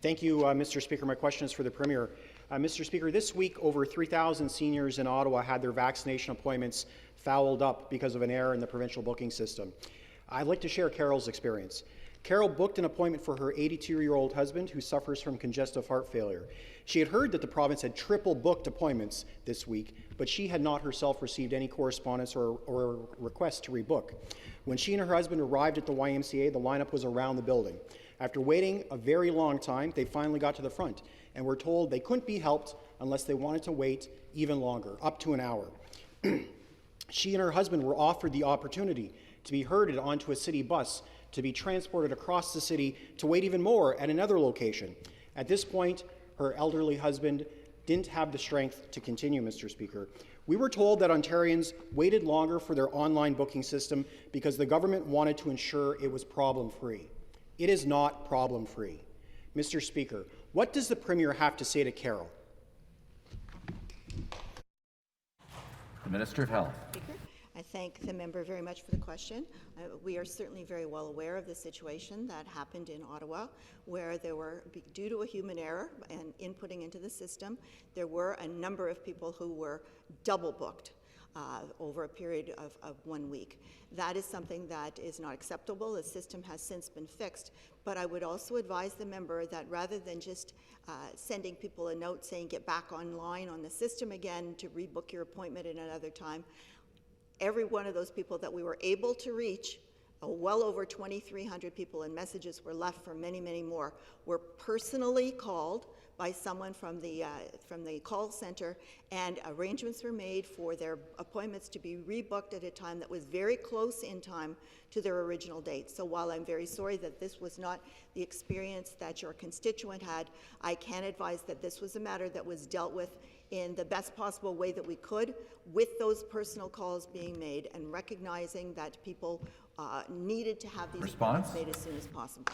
Thank you, Mr. Speaker. My question is for the Premier. Mr. Speaker, this week over 3,000 seniors in Ottawa had their vaccination appointments fouled up because of an error in the provincial booking system. I'd like to share Carol's experience. Carol booked an appointment for her 82-year-old husband who suffers from congestive heart failure. She had heard that the province had triple booked appointments this week, but she had not herself received any correspondence or request to rebook. When she and her husband arrived at the YMCA, the lineup was around the building. After waiting a very long time, they finally got to the front and were told they couldn't be helped unless they wanted to wait even longer, up to an hour. She and her husband were offered the opportunity to be herded onto a city bus to be transported across the city to wait even more at another location. At this point, her elderly husband didn't have the strength to continue, Mr. Speaker. We were told that Ontarians waited longer for their online booking system because the government wanted to ensure it was problem-free. It is not problem-free. Mr. Speaker, what does the Premier have to say to Carol? The Minister of Health. Speaker, I thank the member very much for the question. We are certainly very well aware of the situation that happened in Ottawa, where there were, due to a human error and inputting into the system, there were a number of people who were double booked over a period of 1 week. That is something that is not acceptable. The system has since been fixed, but I would also advise the member that rather than just sending people a note saying get back online on the system again to rebook your appointment at another time, every one of those people that we were able to reach, well over 2,300 people, and messages were left for many, many more, were personally called by someone from the call center, and arrangements were made for their appointments to be rebooked at a time that was very close in time to their original date. So while I'm very sorry that this was not the experience that your constituent had, I can advise that this was a matter that was dealt with in the best possible way that we could, with those personal calls being made and recognizing that people needed to have these appointments made as soon as possible.